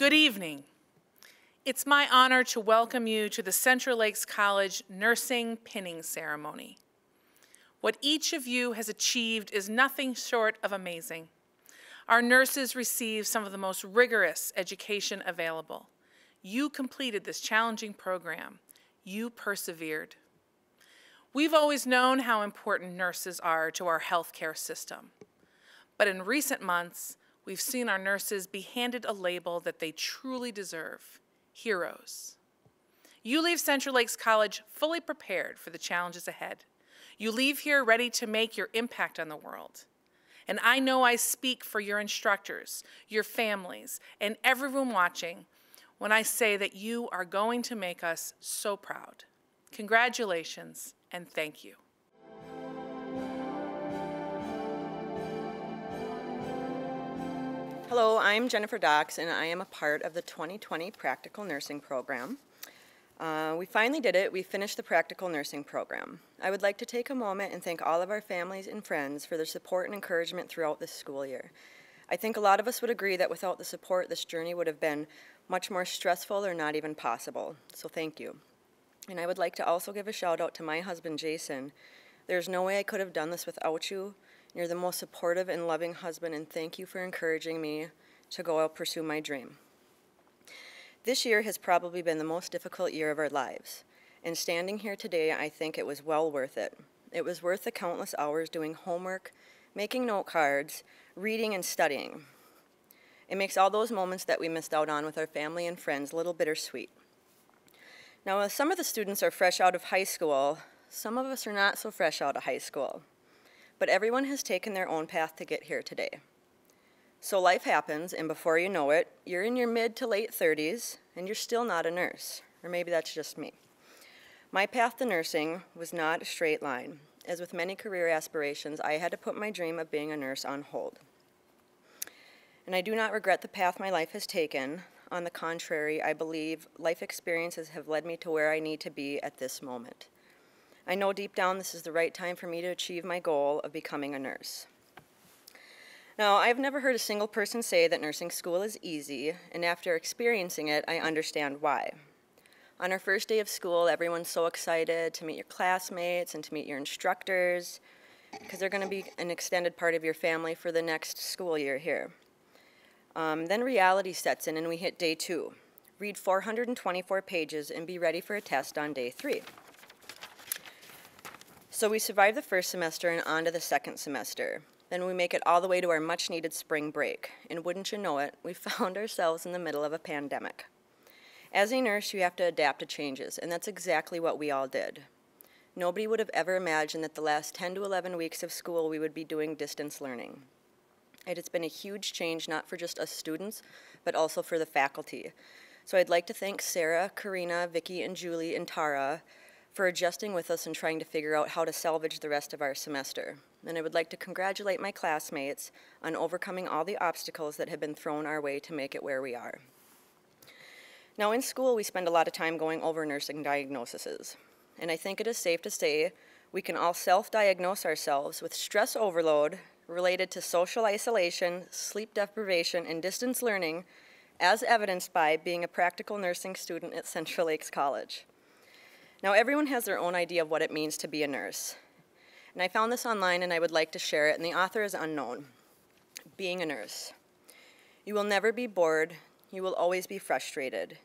Good evening. It's my honor to welcome you to the Central Lakes College Nursing Pinning Ceremony. What each of you has achieved is nothing short of amazing. Our nurses received some of the most rigorous education available. You completed this challenging program. You persevered. We've always known how important nurses are to our healthcare system. But in recent months, we've seen our nurses be handed a label that they truly deserve: heroes. You leave Central Lakes College fully prepared for the challenges ahead. You leave here ready to make your impact on the world. And I know I speak for your instructors, your families, and everyone watching when I say that you are going to make us so proud. Congratulations, and thank you. Hello, I'm Jennifer Docks, and I am a part of the 2020 Practical Nursing Program. We finally did it. We finished the Practical Nursing Program. I would like to take a moment and thank all of our families and friends for their support and encouragement throughout this school year. I think a lot of us would agree that without the support, this journey would have been much more stressful or not even possible. So thank you. And I would like to also give a shout out to my husband, Jason. There's no way I could have done this without you. You're the most supportive and loving husband, and thank you for encouraging me to go out and pursue my dream. This year has probably been the most difficult year of our lives, and standing here today, I think it was well worth it. It was worth the countless hours doing homework, making note cards, reading and studying. It makes all those moments that we missed out on with our family and friends a little bittersweet. Now, some of the students are fresh out of high school. Some of us are not so fresh out of high school. But everyone has taken their own path to get here today. So life happens, and before you know it, you're in your mid to late 30s, and you're still not a nurse. Or maybe that's just me. My path to nursing was not a straight line. As with many career aspirations, I had to put my dream of being a nurse on hold. And I do not regret the path my life has taken. On the contrary, I believe life experiences have led me to where I need to be at this moment. I know deep down this is the right time for me to achieve my goal of becoming a nurse. Now, I've never heard a single person say that nursing school is easy, and after experiencing it, I understand why. On our first day of school, everyone's so excited to meet your classmates and to meet your instructors, because they're going to be an extended part of your family for the next school year here. Then reality sets in and we hit day 2. Read 424 pages and be ready for a test on day 3. So we survive the first semester and on to the second semester. Then we make it all the way to our much-needed spring break. And wouldn't you know it, we found ourselves in the middle of a pandemic. As a nurse, you have to adapt to changes, and that's exactly what we all did. Nobody would have ever imagined that the last 10 to 11 weeks of school we would be doing distance learning. It has been a huge change, not for just us students, but also for the faculty. So I'd like to thank Sarah, Karina, Vicki, and Julie, and Tara for adjusting with us and trying to figure out how to salvage the rest of our semester. And I would like to congratulate my classmates on overcoming all the obstacles that have been thrown our way to make it where we are. Now in school, we spend a lot of time going over nursing diagnoses. And I think it is safe to say we can all self-diagnose ourselves with stress overload related to social isolation, sleep deprivation, and distance learning, as evidenced by being a practical nursing student at Central Lakes College. Now, everyone has their own idea of what it means to be a nurse. And I found this online and I would like to share it, and the author is unknown. Being a nurse. You will never be bored. You will always be frustrated.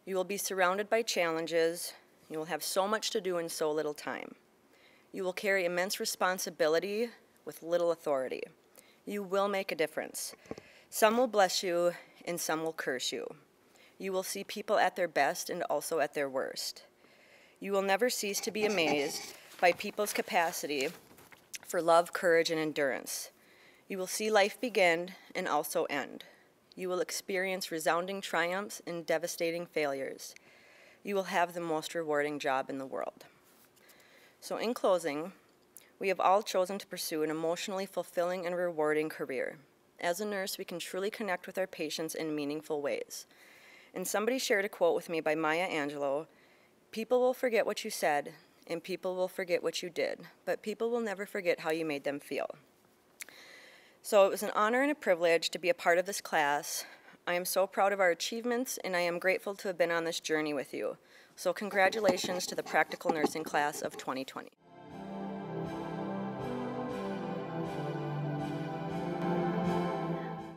You will be surrounded by challenges. You will have so much to do in so little time. You will carry immense responsibility with little authority. You will make a difference. Some will bless you and some will curse you. You will see people at their best and also at their worst. You will never cease to be amazed by people's capacity for love, courage, and endurance. You will see life begin and also end. You will experience resounding triumphs and devastating failures. You will have the most rewarding job in the world. So in closing, we have all chosen to pursue an emotionally fulfilling and rewarding career. As a nurse, we can truly connect with our patients in meaningful ways. And somebody shared a quote with me by Maya Angelou: "People will forget what you said, and people will forget what you did, but people will never forget how you made them feel." So it was an honor and a privilege to be a part of this class. I am so proud of our achievements, and I am grateful to have been on this journey with you. So congratulations to the practical nursing class of 2020.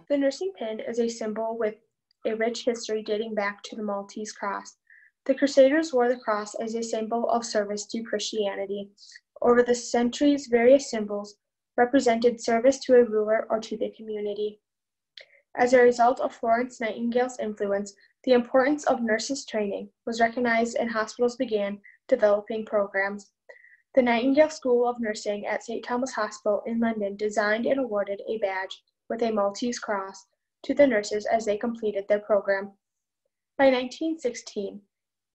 The nursing pin is a symbol with a rich history dating back to the Maltese cross. The Crusaders wore the cross as a symbol of service to Christianity. Over the centuries, various symbols represented service to a ruler or to the community. As a result of Florence Nightingale's influence, the importance of nurses' training was recognized and hospitals began developing programs. The Nightingale School of Nursing at St. Thomas Hospital in London designed and awarded a badge with a Maltese cross to the nurses as they completed their program. By 1916,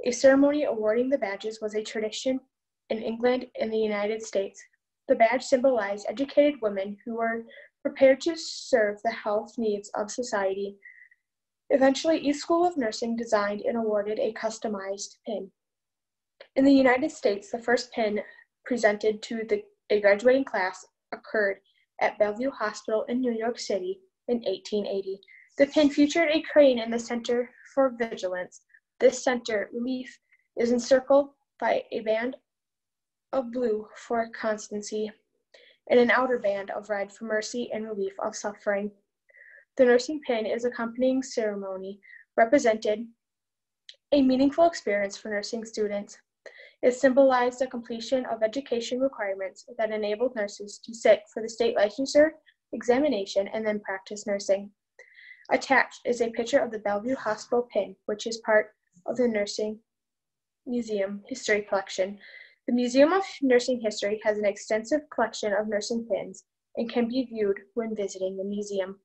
a ceremony awarding the badges was a tradition in England and the United States. The badge symbolized educated women who were prepared to serve the health needs of society. Eventually, each school of nursing designed and awarded a customized pin. In the United States, the first pin presented to a graduating class occurred at Bellevue Hospital in New York City in 1880. The pin featured a crane in the center for vigilance. This center relief is encircled by a band of blue for constancy and an outer band of red for mercy and relief of suffering. The nursing pin is accompanying ceremony represented a meaningful experience for nursing students. It symbolized the completion of education requirements that enabled nurses to sit for the state licensure examination and then practice nursing. Attached is a picture of the Bellevue Hospital pin, which is part of the Nursing Museum History Collection. The Museum of Nursing History has an extensive collection of nursing pins and can be viewed when visiting the museum.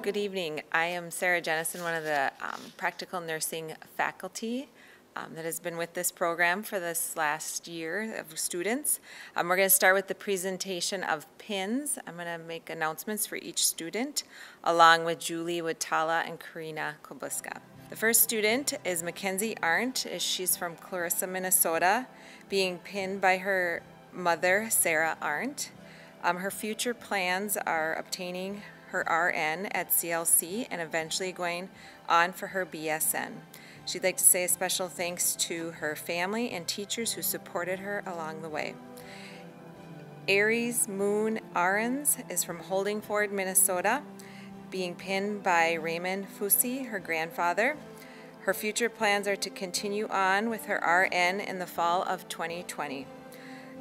Good evening. I am Sarah Jennison, one of the practical nursing faculty that has been with this program for this last year of students. We're going to start with the presentation of pins. I'm going to make announcements for each student, along with Julie Watala and Karina Kobuska. The first student is Mackenzie Arndt. She's from Clarissa, Minnesota, being pinned by her mother, Sarah Arndt. Her future plans are obtaining her RN at CLC and eventually going on for her BSN. She'd like to say a special thanks to her family and teachers who supported her along the way. Aries Moon Ahrens is from Holdingford, Minnesota, being pinned by Raymond Fusi, her grandfather. Her future plans are to continue on with her RN in the fall of 2020.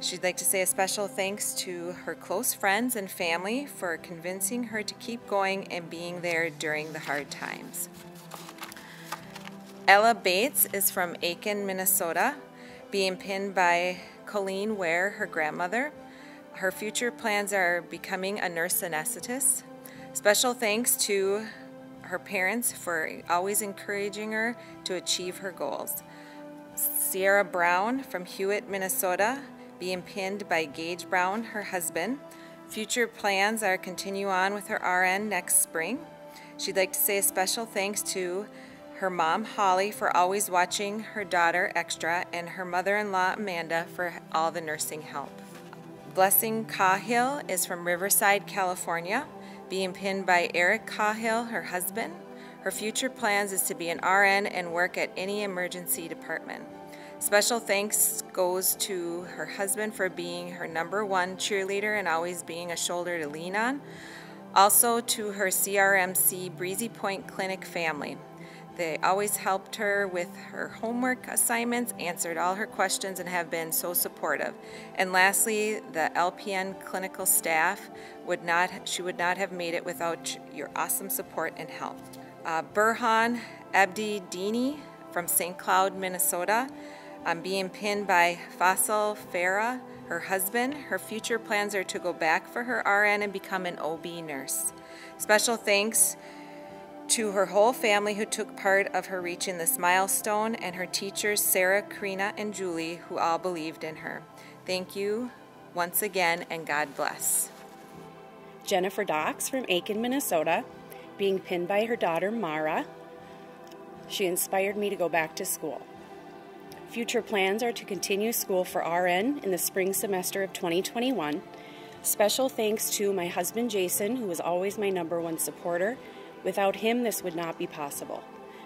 She'd like to say a special thanks to her close friends and family for convincing her to keep going and being there during the hard times. Ella Bates is from Aiken, Minnesota, being pinned by Colleen Ware, her grandmother. Her future plans are becoming a nurse anesthetist. Special thanks to her parents for always encouraging her to achieve her goals. Sierra Brown from Hewitt, Minnesota, being pinned by Gage Brown, her husband. Future plans are continue on with her RN next spring. She'd like to say a special thanks to her mom, Holly, for always watching her daughter extra, and her mother-in-law, Amanda, for all the nursing help. Blessing Cahill is from Riverside, California, being pinned by Eric Cahill, her husband. Her future plans is to be an RN and work at any emergency department. Special thanks goes to her husband for being her #1 cheerleader and always being a shoulder to lean on. Also to her CRMC Breezy Point Clinic family. They always helped her with her homework assignments, answered all her questions, and have been so supportive. And lastly, the LPN clinical staff she would not have made it without your awesome support and help. Burhan Abdi Dini from St. Cloud, Minnesota, being pinned by Faisal Farah, her husband. Her future plans are to go back for her RN and become an OB nurse. Special thanks to her whole family who took part of her reaching this milestone, and her teachers, Sarah, Karina, and Julie, who all believed in her. Thank you once again, and God bless. Jennifer Docks from Aiken, Minnesota, being pinned by her daughter, Mara. She inspired me to go back to school. Future plans are to continue school for RN in the spring semester of 2021. Special thanks to my husband Jason, who is always my #1 supporter. Without him, this would not be possible.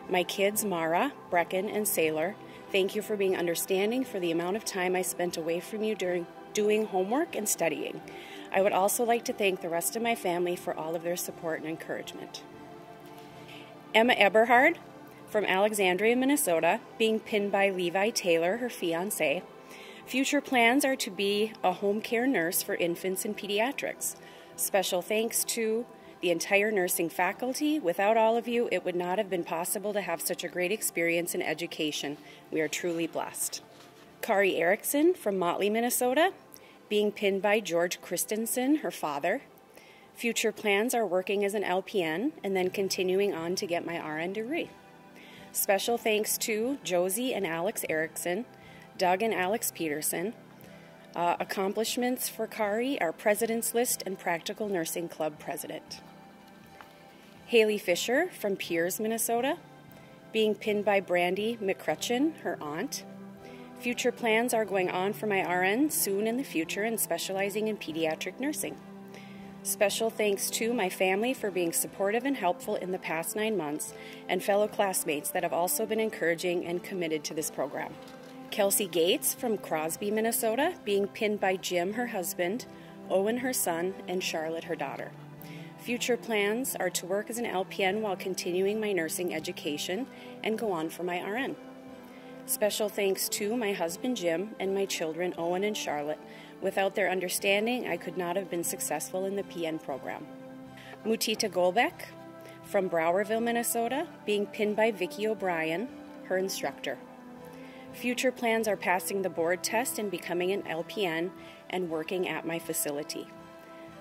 My kids, Mara, Brecken, and Sailor, thank you for being understanding for the amount of time I spent away from you during doing homework and studying. I would also like to thank the rest of my family for all of their support and encouragement. Emma Eberhard from Alexandria, Minnesota, being pinned by Levi Taylor, her fiancé. Future plans are to be a home care nurse for infants and pediatrics. Special thanks to the entire nursing faculty. Without all of you, it would not have been possible to have such a great experience in education. We are truly blessed. Kari Erickson from Motley, Minnesota, being pinned by George Christensen, her father. Future plans are working as an LPN and then continuing on to get my RN degree. Special thanks to Josie and Alex Erickson, Doug and Alex Peterson. Accomplishments for Kari are President's List and Practical Nursing Club President. Haley Fisher from Piers, Minnesota, being pinned by Brandy McCrutchen, her aunt. Future plans are going on for my RN soon in the future and specializing in pediatric nursing. Special thanks to my family for being supportive and helpful in the past 9 months, and fellow classmates that have also been encouraging and committed to this program. Kelsey Gates from Crosby, Minnesota, being pinned by Jim, her husband, Owen, her son, and Charlotte, her daughter. Future plans are to work as an LPN while continuing my nursing education and go on for my RN. Special thanks to my husband Jim and my children Owen and Charlotte. Without their understanding, I could not have been successful in the PN program. Mutita Golbeck from Browerville, Minnesota, being pinned by Vicki O'Brien, her instructor. Future plans are passing the board test and becoming an LPN and working at my facility.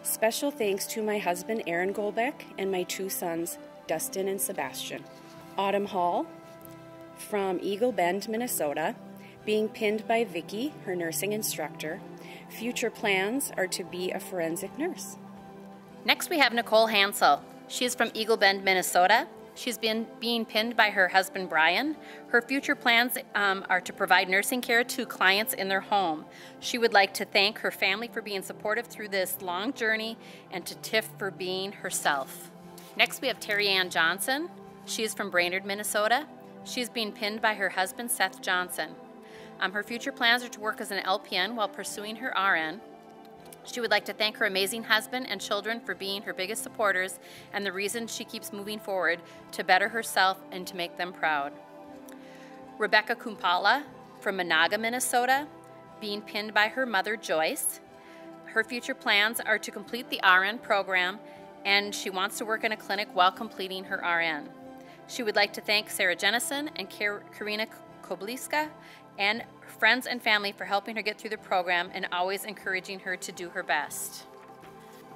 Special thanks to my husband Aaron Golbeck and my 2 sons Dustin and Sebastian. Autumn Hall from Eagle Bend, Minnesota, being pinned by Vicki, her nursing instructor. Future plans are to be a forensic nurse. Next we have Nicole Hansel. She is from Eagle Bend, Minnesota. She's been being pinned by her husband Brian. Her future plans are to provide nursing care to clients in their home. She would like to thank her family for being supportive through this long journey and to Tiff for being herself. Next we have Terry Ann Johnson. She is from Brainerd, Minnesota. She's being pinned by her husband Seth Johnson. Her future plans are to work as an LPN while pursuing her RN. She would like to thank her amazing husband and children for being her biggest supporters and the reason she keeps moving forward to better herself and to make them proud. Rebecca Kumpala from Monaga, Minnesota, being pinned by her mother Joyce. Her future plans are to complete the RN program, and she wants to work in a clinic while completing her RN. She would like to thank Sarah Jennison and Karina Kobliska and friends and family for helping her get through the program and always encouraging her to do her best.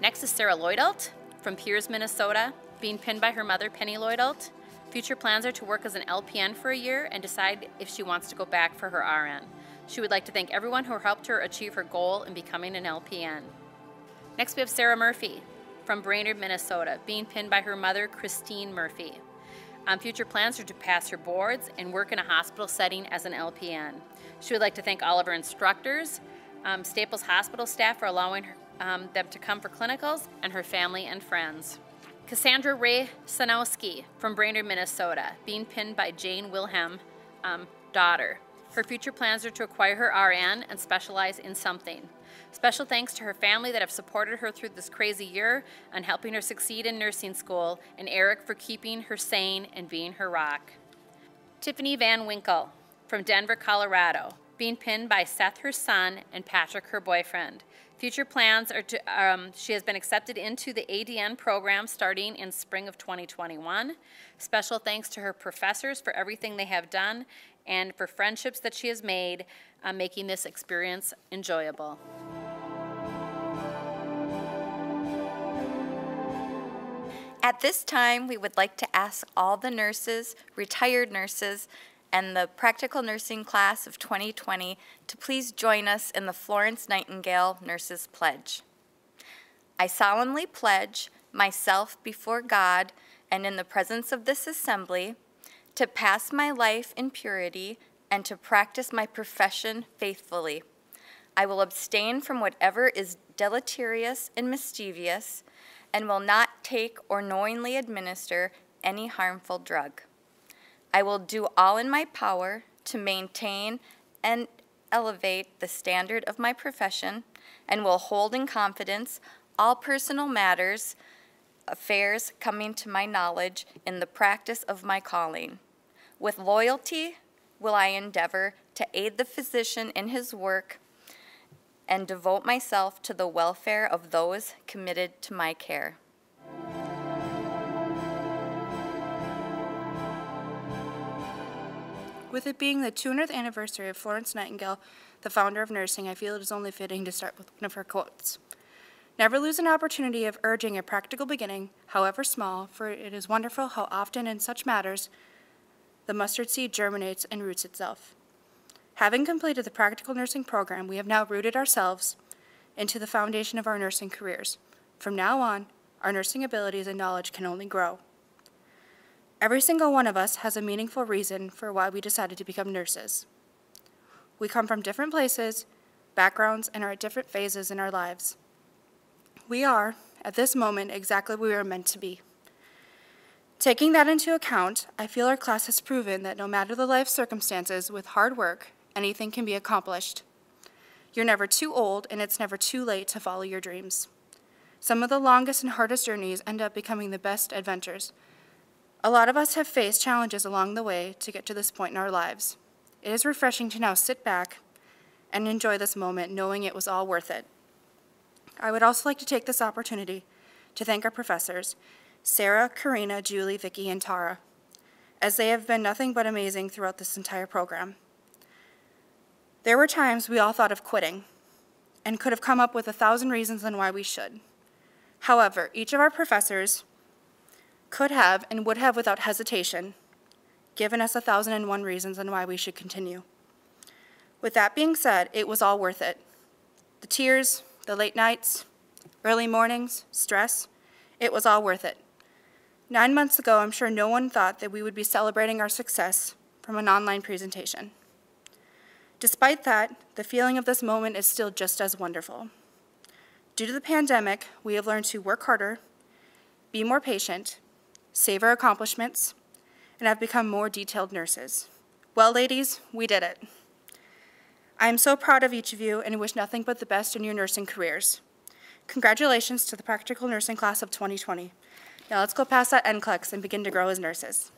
Next is Sarah Lloydalt from Piers, Minnesota, being pinned by her mother, Penny Lloydalt. Future plans are to work as an LPN for a year and decide if she wants to go back for her RN. She would like to thank everyone who helped her achieve her goal in becoming an LPN. Next we have Sarah Murphy from Brainerd, Minnesota, being pinned by her mother, Christine Murphy. Future plans are to pass her boards and work in a hospital setting as an LPN. She would like to thank all of her instructors, Staples Hospital staff for allowing them to come for clinicals, and her family and friends. Cassandra Ray Sanowski from Brainerd, Minnesota, being pinned by Jane Wilhelm, daughter. Her future plans are to acquire her RN and specialize in something. Special thanks to her family that have supported her through this crazy year and helping her succeed in nursing school, and Eric for keeping her sane and being her rock. Tiffany Van Winkle from Denver, Colorado, being pinned by Seth, her son, and Patrick, her boyfriend. Future plans are to, she has been accepted into the ADN program starting in spring of 2021. Special thanks to her professors for everything they have done and for friendships that she has made, making this experience enjoyable. At this time, we would like to ask all the nurses, retired nurses, and the practical nursing class of 2020 to please join us in the Florence Nightingale Nurses Pledge. I solemnly pledge myself before God and in the presence of this assembly to pass my life in purity and to practice my profession faithfully. I will abstain from whatever is deleterious and mischievous, and will not take or knowingly administer any harmful drug. I will do all in my power to maintain and elevate the standard of my profession, and will hold in confidence all personal matters, affairs coming to my knowledge in the practice of my calling. With loyalty will I endeavor to aid the physician in his work and devote myself to the welfare of those committed to my care. With it being the 200th anniversary of Florence Nightingale, the founder of nursing, I feel it is only fitting to start with one of her quotes. Never lose an opportunity of urging a practical beginning, however small, for it is wonderful how often in such matters the mustard seed germinates and roots itself. Having completed the practical nursing program, we have now rooted ourselves into the foundation of our nursing careers. From now on, our nursing abilities and knowledge can only grow. Every single one of us has a meaningful reason for why we decided to become nurses. We come from different places, backgrounds, and are at different phases in our lives. We are, at this moment, exactly where we are meant to be. Taking that into account, I feel our class has proven that no matter the life circumstances, with hard work, anything can be accomplished. You're never too old, and it's never too late to follow your dreams. Some of the longest and hardest journeys end up becoming the best adventures. A lot of us have faced challenges along the way to get to this point in our lives. It is refreshing to now sit back and enjoy this moment, knowing it was all worth it. I would also like to take this opportunity to thank our professors, Sarah, Karina, Julie, Vicki, and Tara, as they have been nothing but amazing throughout this entire program. There were times we all thought of quitting and could have come up with 1,000 reasons on why we should. However, each of our professors could have and would have without hesitation given us 1,001 reasons on why we should continue. With that being said, it was all worth it. The tears, the late nights, early mornings, stress, it was all worth it. 9 months ago, I'm sure no one thought that we would be celebrating our success from an online presentation. Despite that, the feeling of this moment is still just as wonderful. Due to the pandemic, we have learned to work harder, be more patient, savor accomplishments, and have become more detailed nurses. Well, ladies, we did it. I am so proud of each of you and wish nothing but the best in your nursing careers. Congratulations to the practical nursing class of 2020. Now let's go past that NCLEX and begin to grow as nurses.